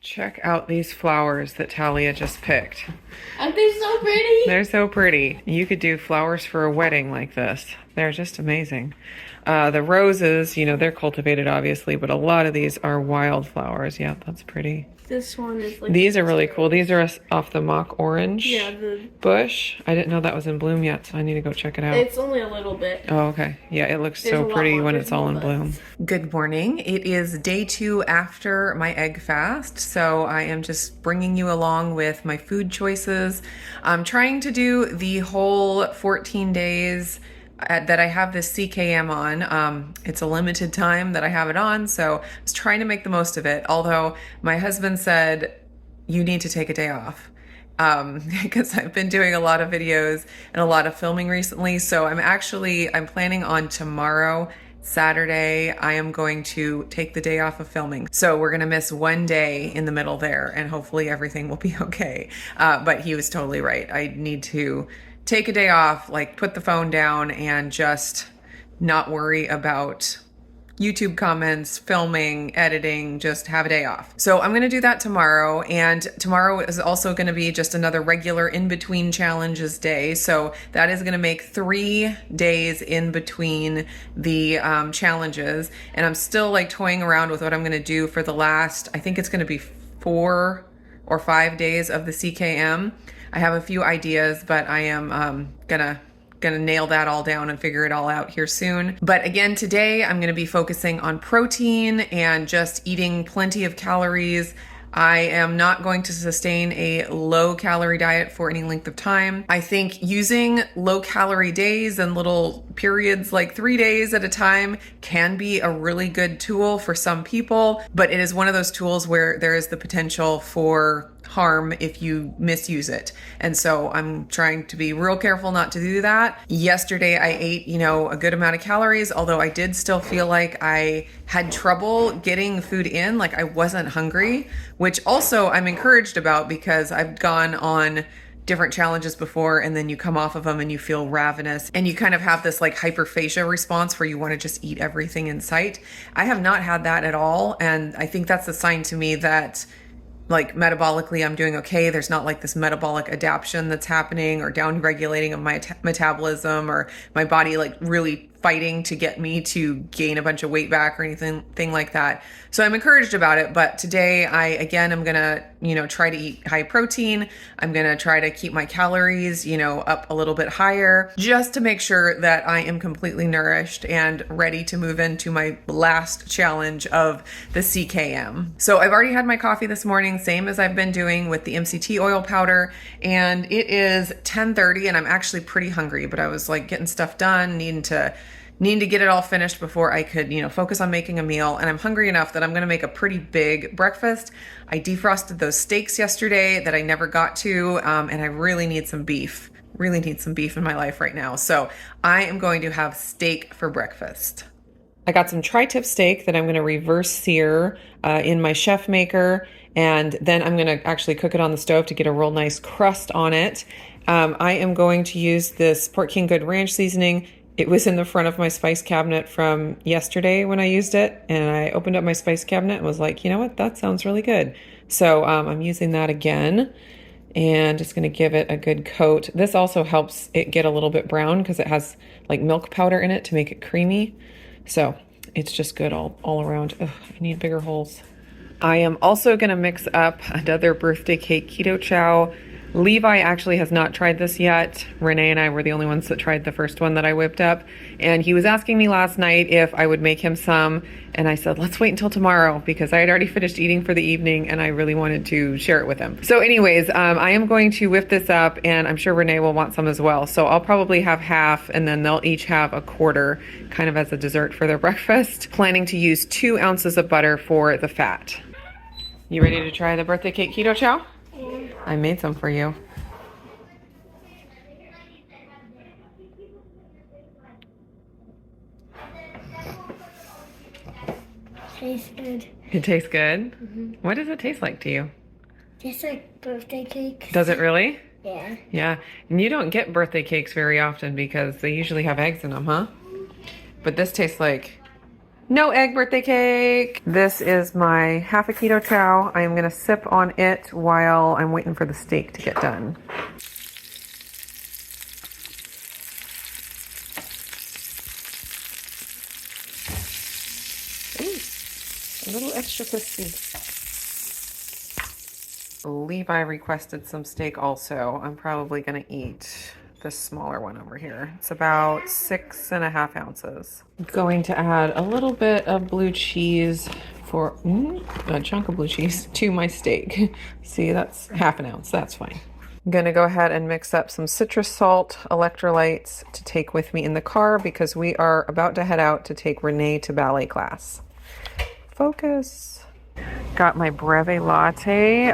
Check out these flowers that Talia just picked. Aren't they so pretty? They're so pretty. You could do flowers for a wedding like this. They're just amazing. The roses, you know, they're cultivated obviously, but a lot of these are wildflowers. Yeah, that's pretty. This one is like... These are really cool. These are off the mock orange bush. I didn't know that was in bloom yet, so I need to go check it out. It's only a little bit. Oh, okay. Yeah, it looks so pretty when it's all in bloom. Good morning. It is day 2 after my egg fast, so I am just bringing you along with my food choices. I'm trying to do the whole 14 days that I have this CKM on. It's a limited time that I have it on, so I was trying to make the most of it. Although my husband said, you need to take a day off. Because I've been doing a lot of videos and a lot of filming recently. So I'm planning on tomorrow, Saturday, I am going to take the day off of filming. So we're gonna miss one day in the middle there and hopefully everything will be okay. But he was totally right. I need to take a day off, like put the phone down and just not worry about YouTube comments, filming, editing, just have a day off. So I'm gonna do that tomorrow, and tomorrow is also gonna be just another regular in-between challenges day. So that is gonna make 3 days in between the challenges. And I'm still like toying around with what I'm gonna do for the last, I think it's gonna be 4 or 5 days of the CKM. I have a few ideas, but I am gonna nail that all down and figure it all out here soon. But again, today I'm gonna be focusing on protein and just eating plenty of calories. I am not going to sustain a low calorie diet for any length of time. I think using low calorie days and little periods like 3 days at a time can be a really good tool for some people, but it is one of those tools where there is the potential for harm if you misuse it. And so I'm trying to be real careful not to do that. Yesterday I ate, a good amount of calories, although I did still feel like I had trouble getting food in, like I wasn't hungry, which also I'm encouraged about because I've gone on different challenges before and then you come off of them and you feel ravenous and you kind of have this like hyperphagia response where you want to just eat everything in sight. I have not had that at all, and I think that's a sign to me that like metabolically I'm doing okay. There's not like this metabolic adaptation that's happening or down regulating of my metabolism or my body like really fighting to get me to gain a bunch of weight back or anything like that. So I'm encouraged about it. But today I'm gonna, try to eat high protein. I'm gonna try to keep my calories, up a little bit higher just to make sure that I am completely nourished and ready to move into my last challenge of the CKM. So I've already had my coffee this morning, same as I've been doing with the MCT oil powder. And it is 10:30 and I'm actually pretty hungry, but I was like getting stuff done, needing to get it all finished before I could, focus on making a meal. And I'm hungry enough that I'm going to make a pretty big breakfast. I defrosted those steaks yesterday that I never got to, and I really need some beef. Really need some beef in my life right now. So I am going to have steak for breakfast. I got some tri-tip steak that I'm going to reverse sear in my chef maker. And then I'm going to actually cook it on the stove to get a real nice crust on it. I am going to use this Pork King Good Ranch seasoning. It was in the front of my spice cabinet from yesterday when I used it, and I opened up my spice cabinet and was like, you know what, that sounds really good. So I'm using that again and just going to give it a good coat. This also helps it get a little bit brown because it has like milk powder in it to make it creamy. So it's just good all around. Ugh, I need bigger holes. I am also going to mix up another birthday cake keto chow. Levi actually has not tried this yet. Renee and I were the only ones that tried the first one that I whipped up. And he was asking me last night if I would make him some. And I said, let's wait until tomorrow because I had already finished eating for the evening and I really wanted to share it with him. So anyways, I am going to whip this up and I'm sure Renee will want some as well. So I'll probably have half and then they'll each have a quarter kind of as a dessert for their breakfast. Planning to use 2 ounces of butter for the fat. You ready to try the birthday cake keto chow? I made some for you. Tastes good. It tastes good? Mm-hmm. What does it taste like to you? Tastes like birthday cake. Does it really? Yeah. Yeah. And you don't get birthday cakes very often because they usually have eggs in them, huh? But this tastes like No egg birthday cake. This is my half a keto chow. I am gonna sip on it while I'm waiting for the steak to get done. Ooh, a little extra crispy. Levi requested some steak also. I'm probably gonna eat this smaller one over here. It's about 6.5 ounces. I'm going to add a little bit of blue cheese for a chunk of blue cheese to my steak. See, that's half an ounce. That's fine. I'm gonna go ahead and mix up some citrus salt, electrolytes to take with me in the car because we are about to head out to take Renee to ballet class. Focus. Got my Breve latte.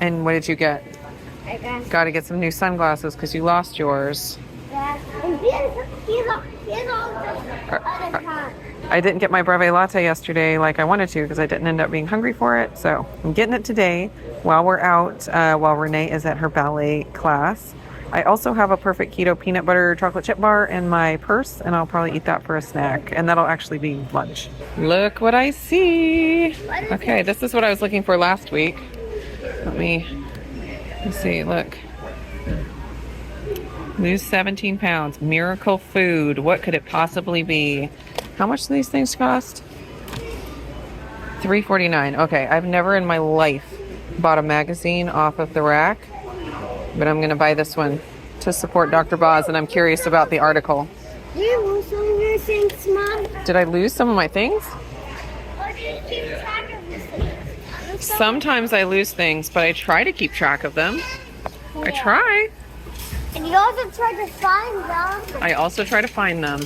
And what did you get? Got to get some new sunglasses because you lost yours. I didn't get my Breve latte yesterday like I wanted to because I didn't end up being hungry for it. So I'm getting it today while we're out, while Renee is at her ballet class. I also have a Perfect Keto peanut butter chocolate chip bar in my purse, and I'll probably eat that for a snack. And that'll actually be lunch. Look what I see. Okay, this is what I was looking for last week. Let me see, look. Lose 17 pounds. Miracle food. What could it possibly be? How much do these things cost? $3.49. Okay, I've never in my life bought a magazine off of the rack, but I'm going to buy this one to support Dr. Boz, and I'm curious about the article. Did you lose some of your things, Mom? Did I lose some of my things? Or did you keep track of the things? Sometimes I lose things, but I try to keep track of them. Yeah. I try. And you also try to find them. I also try to find them.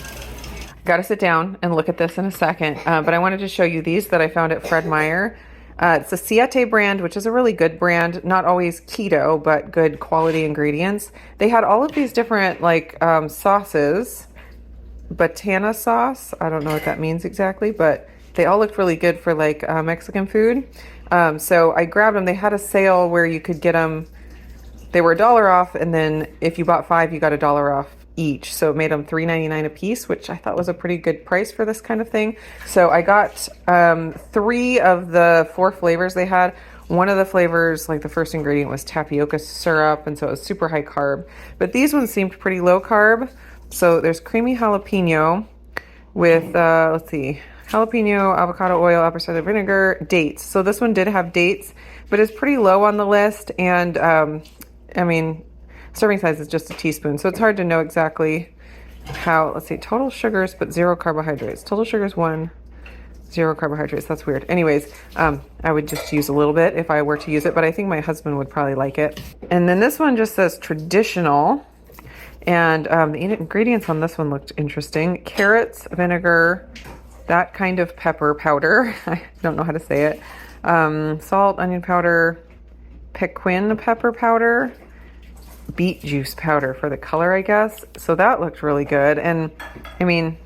Got to sit down and look at this in a second, but I wanted to show you these that I found at Fred Meyer. It's a Siete brand, which is a really good brand. Not always keto, but good quality ingredients. They had all of these different sauces. Botana sauce. I don't know what that means exactly, but they all looked really good for Mexican food. So I grabbed them. They had a sale where you could get them. They were $1 off, and then if you bought 5, you got $1 off each. So it made them $3.99 a piece, which I thought was a pretty good price for this kind of thing. So I got 3 of the 4 flavors they had. One of the flavors, like the first ingredient, was tapioca syrup, and so it was super high carb. But these ones seemed pretty low carb. So there's creamy jalapeno with, let's see, jalapeno, avocado oil, apple cider vinegar, dates. So this one did have dates, but it's pretty low on the list. And I mean, serving size is just a teaspoon, so it's hard to know exactly how. Let's see, total sugars, but 0 carbohydrates. Total sugars 1, 0 carbohydrates. That's weird. Anyways, I would just use a little bit if I were to use it, but I think my husband would probably like it. And then this one just says traditional. And the ingredients on this one looked interesting. Carrots, vinegar, that kind of pepper powder. I don't know how to say it. Salt, onion powder, Pequin pepper powder, beet juice powder for the color, I guess. So that looked really good. And I mean,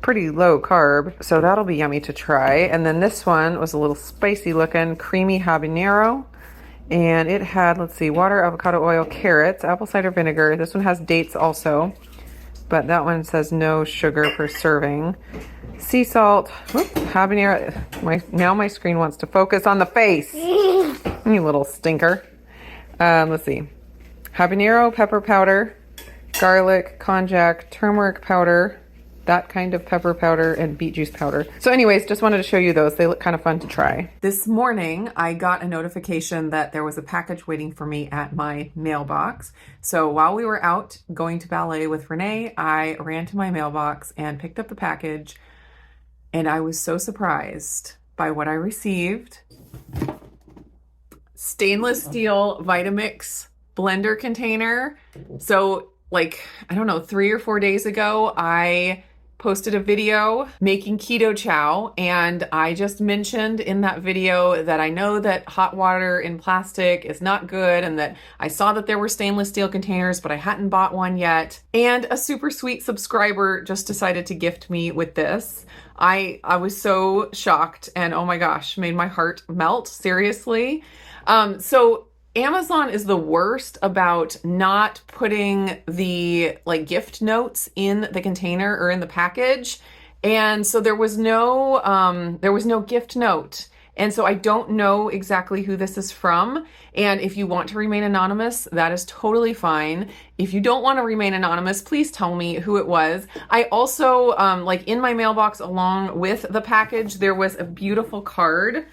pretty low carb. So that'll be yummy to try. And then this one was a little spicy looking, creamy habanero. And it had, let's see, water, avocado oil, carrots, apple cider vinegar. This one has dates also, but that one says no sugar per serving. Sea salt, whoop, habanero. Now my screen wants to focus on the face. You little stinker. Let's see. Habanero pepper powder, garlic, konjac, turmeric powder, that kind of pepper powder, and beet juice powder. So anyways, just wanted to show you those. They look kind of fun to try. This morning, I got a notification that there was a package waiting for me at my mailbox. So while we were out going to ballet with Renee, I ran to my mailbox and picked up the package. And I was so surprised by what I received. Stainless steel Vitamix blender container. So I don't know, 3 or 4 days ago, I posted a video making keto chow, and I just mentioned in that video that I know that hot water in plastic is not good, and that I saw that there were stainless steel containers, but I hadn't bought one yet. And a super sweet subscriber just decided to gift me with this. I was so shocked, and oh my gosh, made my heart melt, seriously. So Amazon is the worst about not putting the gift notes in the container or in the package. And so there was no gift note. And so I don't know exactly who this is from. And if you want to remain anonymous, that is totally fine. If you don't want to remain anonymous, please tell me who it was. I also, like in my mailbox along with the package, there was a beautiful card,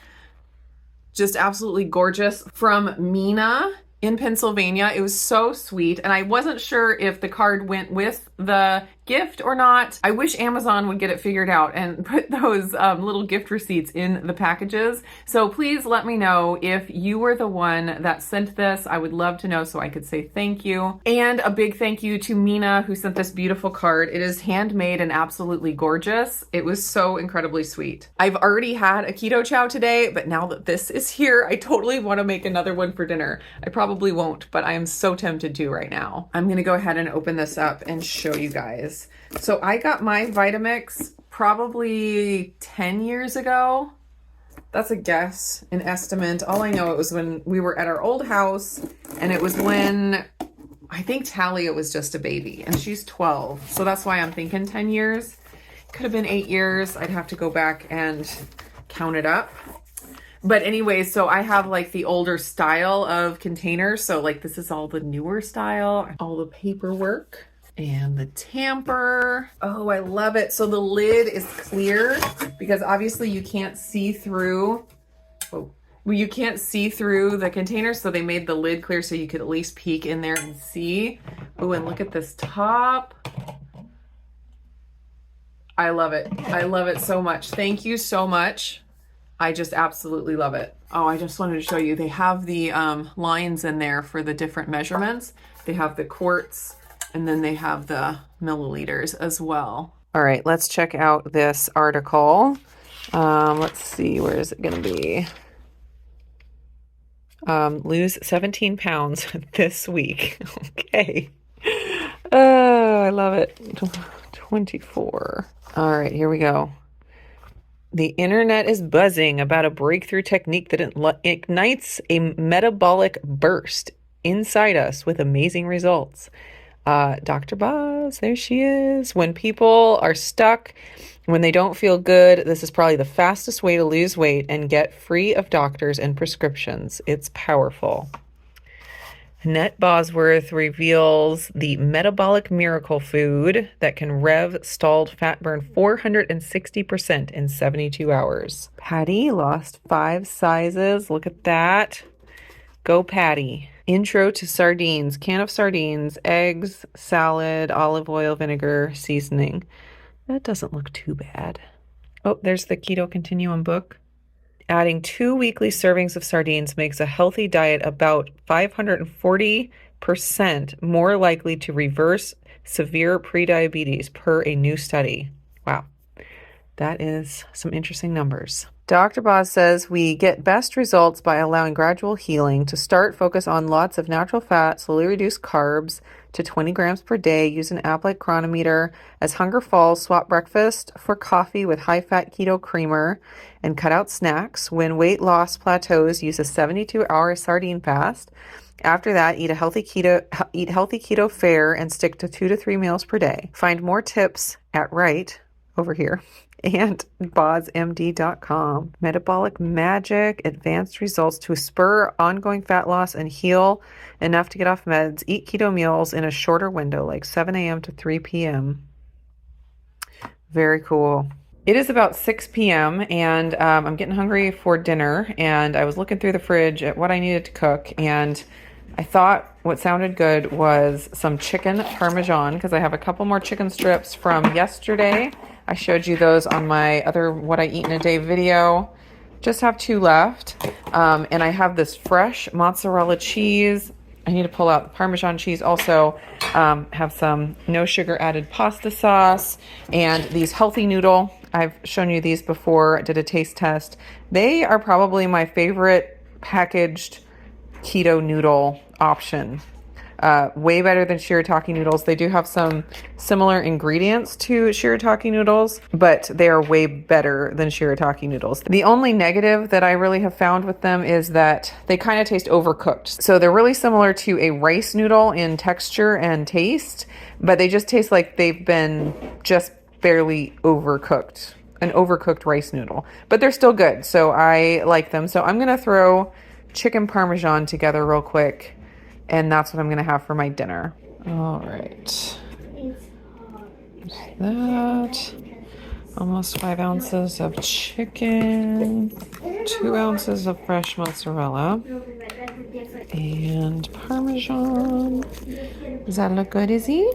just absolutely gorgeous, from Mina in Pennsylvania. It was so sweet. And I wasn't sure if the card went with the gift or not. I wish Amazon would get it figured out and put those little gift receipts in the packages. So please let me know if you were the one that sent this. I would love to know so I could say thank you. And a big thank you to Mina who sent this beautiful card. It is handmade and absolutely gorgeous. It was so incredibly sweet. I've already had a keto chow today, but now that this is here, I totally want to make another one for dinner. I probably won't, but I am so tempted to right now. I'm gonna go ahead and open this up and show you guys. So I got my Vitamix probably 10 years ago. That's a guess, an estimate. All I know, it was when we were at our old house, and it was when I think Talia was just a baby and she's 12. So that's why I'm thinking 10 years. Could have been 8 years. I'd have to go back and count it up. But anyway, so I have like the older style of containers. So like this is all the newer style, all the paperwork. And the tamper. Oh, I love it. So the lid is clear because obviously you can't see through. Oh, well, you can't see through the container. So they made the lid clear so you could at least peek in there and see. Oh, and look at this top. I love it. I love it so much. Thank you so much. I just absolutely love it. Oh, I just wanted to show you. They have the lines in there for the different measurements. They have the quarts. And then they have the milliliters as well. All right, let's check out this article. Let's see, where is it going to be? Lose 17 pounds this week. Okay. Oh, I love it. 24. All right, here we go. The internet is buzzing about a breakthrough technique that ignites a metabolic burst inside us with amazing results. Dr. Boz, there she is. When people are stuck, when they don't feel good, this is probably the fastest way to lose weight and get free of doctors and prescriptions. It's powerful. Annette Bosworth reveals the metabolic miracle food that can rev stalled fat burn 460% in 72 hours. Patty lost 5 sizes. Look at that. Go Patty. Intro to sardines, can of sardines, eggs, salad, olive oil, vinegar, seasoning. That doesn't look too bad. Oh, there's the Keto Continuum book. Adding 2 weekly servings of sardines makes a healthy diet about 540% more likely to reverse severe prediabetes per a new study. Wow, that is some interesting numbers. Dr. Boz says we get best results by allowing gradual healing. To start, focus on lots of natural fat, slowly reduce carbs to 20 grams per day. Use an app like Chronometer. As hunger falls, swap breakfast for coffee with high-fat keto creamer and cut out snacks. When weight loss plateaus, use a 72-hour sardine fast. After that, eat healthy keto fare and stick to 2 to 3 meals per day. Find more tips at right over here and bozmd.com. Metabolic magic, advanced results to spur ongoing fat loss and heal enough to get off meds. Eat keto meals in a shorter window, like 7 a.m. to 3 p.m. Very cool. It is about 6 p.m. and I'm getting hungry for dinner, and I was looking through the fridge at what I needed to cook, and I thought what sounded good was some chicken parmesan, because I have a couple more chicken strips from yesterday. I showed you those on my other What I Eat in a Day video. Just have 2 left. And I have this fresh mozzarella cheese. I need to pull out the Parmesan cheese. Also have some no sugar added pasta sauce and these healthy noodle. I've shown you these before. I did a taste test. They are probably my favorite packaged keto noodle option. Way better than shirataki noodles. They do have some similar ingredients to shirataki noodles, but they are way better than shirataki noodles. The only negative that I really have found with them is that they kind of taste overcooked. So they're really similar to a rice noodle in texture and taste, but they just taste like they've been just barely overcooked, an overcooked rice noodle, but they're still good. So I like them. So I'm going to throw chicken Parmesan together real quick, and that's what I'm going to have for my dinner. All right. That. Almost 5 ounces of chicken, 2 ounces of fresh mozzarella, and Parmesan. Does that look good, Izzy?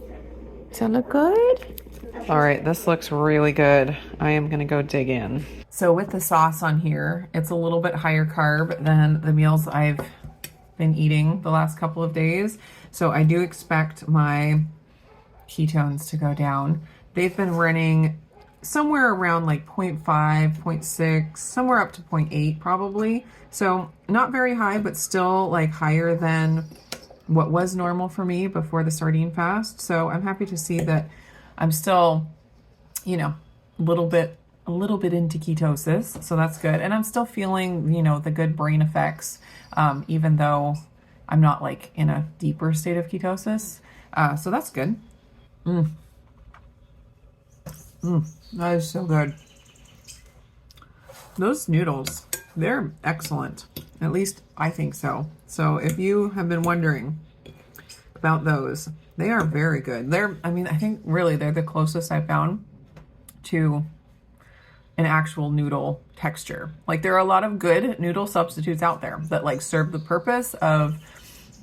Does that look good? All right, this looks really good. I am gonna go dig in. So with the sauce on here, it's a little bit higher carb than the meals I've been eating the last couple of days. So I do expect my ketones to go down. They've been running somewhere around like 0.5, 0.6, somewhere up to 0.8 probably. So not very high, but still like higher than what was normal for me before the sardine fast. So I'm happy to see that I'm still, you know, a little bit into ketosis. So that's good. And I'm still feeling, you know, the good brain effects, even though I'm not like in a deeper state of ketosis. So that's good. That is so good. Those noodles, they're excellent. At least I think so. So if you have been wondering about those, they are very good. I think really they're the closest I found to an actual noodle texture. Like there are a lot of good noodle substitutes out there that like serve the purpose of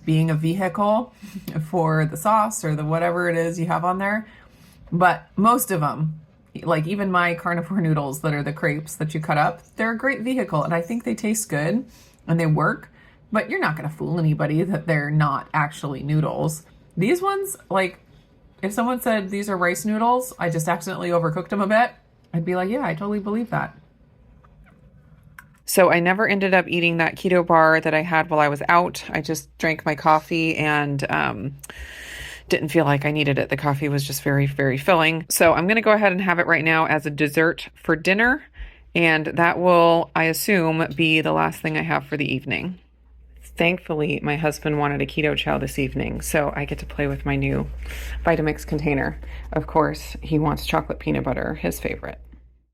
being a vehicle for the sauce or the whatever it is you have on there. But most of them, like even my carnivore noodles that are the crepes that you cut up, they're a great vehicle and I think they taste good and they work, but you're not going to fool anybody that they're not actually noodles. These ones, like if someone said these are rice noodles, I just accidentally overcooked them a bit, I'd be like, yeah, I totally believe that. So I never ended up eating that keto bar that I had while I was out. I just drank my coffee and didn't feel like I needed it. The coffee was just very, very filling. So I'm going to go ahead and have it right now as a dessert for dinner. And that will, I assume, be the last thing I have for the evening. Thankfully, my husband wanted a keto chow this evening, so I get to play with my new Vitamix container. Of course, he wants chocolate peanut butter, his favorite.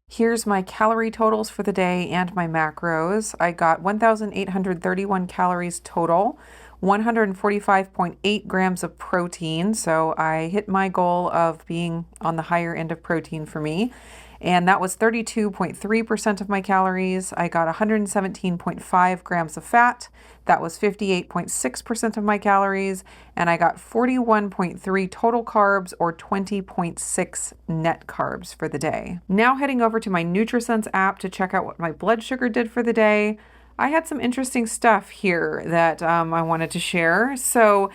Here's my calorie totals for the day and my macros. I got 1,831 calories total, 145.8 grams of protein. So I hit my goal of being on the higher end of protein for me. And that was 32.3% of my calories. I got 117.5 grams of fat. That was 58.6% of my calories. And I got 41.3 total carbs or 20.6 net carbs for the day. Now heading over to my NutriSense app to check out what my blood sugar did for the day. I had some interesting stuff here that I wanted to share. So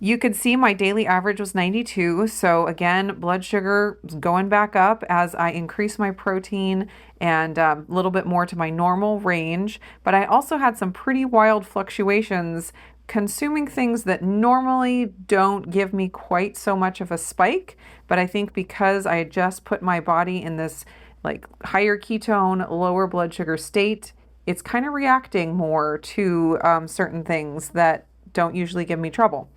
you could see my daily average was 92. So again, blood sugar is going back up as I increase my protein and a little bit more to my normal range. But I also had some pretty wild fluctuations consuming things that normally don't give me quite so much of a spike. But I think because I had just put my body in this like higher ketone, lower blood sugar state, it's kind of reacting more to certain things that don't usually give me trouble.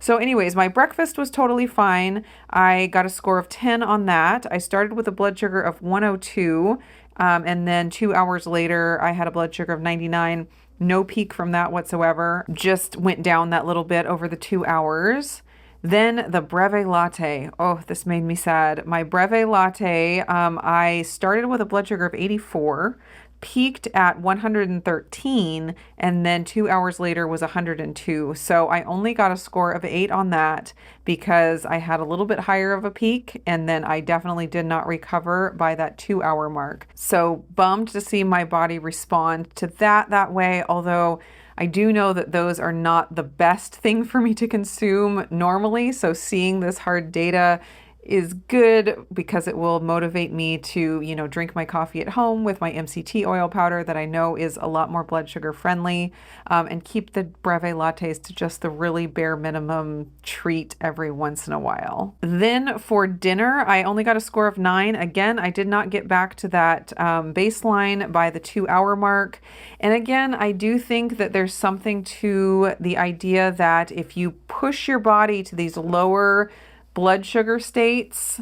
So anyways, my breakfast was totally fine. I got a score of 10 on that. I started with a blood sugar of 102, and then 2 hours later, I had a blood sugar of 99. No peak from that whatsoever. Just went down that little bit over the 2 hours. Then the Breve Latte. Oh, this made me sad. My Breve Latte, I started with a blood sugar of 84, peaked at 113, and then 2 hours later was 102. So I only got a score of 8 on that because I had a little bit higher of a peak, and then I definitely did not recover by that 2 hour mark. So bummed to see my body respond to that way, although I do know that those are not the best thing for me to consume normally. So seeing this hard data is good because it will motivate me to, drink my coffee at home with my MCT oil powder that I know is a lot more blood sugar friendly, and keep the Breve lattes to just the really bare minimum treat every once in a while. Then for dinner, I only got a score of 9. Again, I did not get back to that baseline by the 2 hour mark. And again, I do think that there's something to the idea that if you push your body to these lower blood sugar states,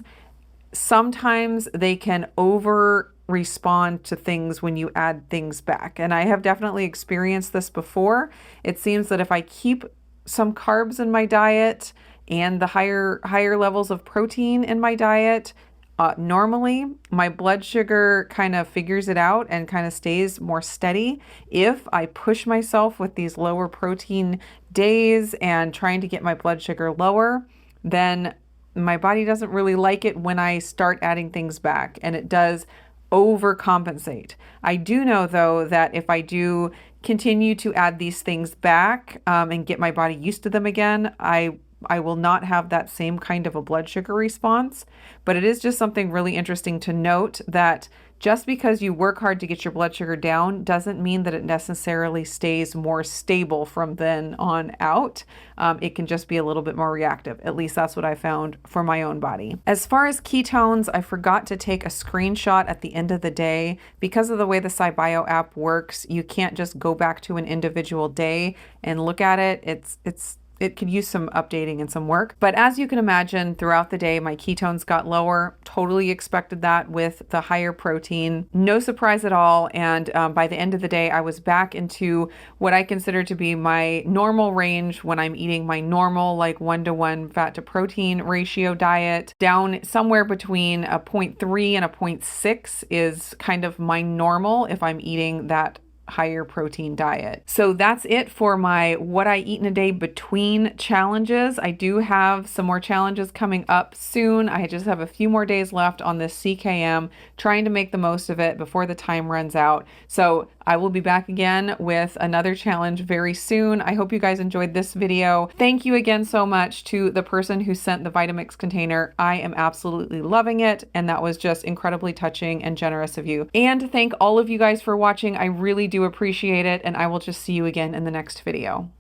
sometimes they can over respond to things when you add things back. And I have definitely experienced this before. It seems that if I keep some carbs in my diet and the higher levels of protein in my diet, normally my blood sugar kind of figures it out and kind of stays more steady. If I push myself with these lower protein days and trying to get my blood sugar lower, then my body doesn't really like it when I start adding things back, and it does overcompensate. I do know though that if I do continue to add these things back and get my body used to them again, I will not have that same kind of a blood sugar response. But it is just something really interesting to note, that just because you work hard to get your blood sugar down doesn't mean that it necessarily stays more stable from then on out. It can just be a little bit more reactive. At least that's what I found for my own body. As far as ketones, I forgot to take a screenshot at the end of the day. Because of the way the SciBio app works, you can't just go back to an individual day and look at it. It could use some updating and some work. But as you can imagine, throughout the day, my ketones got lower. Totally expected that with the higher protein. No surprise at all. And by the end of the day, I was back into what I consider to be my normal range when I'm eating my normal, like 1-to-1 fat to protein ratio diet. Down somewhere between a 0.3 and a 0.6 is kind of my normal if I'm eating that higher protein diet. So that's it for my what I eat in a day between challenges. I do have some more challenges coming up soon. I just have a few more days left on this CKM, trying to make the most of it before the time runs out. So I will be back again with another challenge very soon. I hope you guys enjoyed this video. Thank you again so much to the person who sent the Vitamix container. I am absolutely loving it, and that was just incredibly touching and generous of you. And thank all of you guys for watching. I really do appreciate it, and I will just see you again in the next video.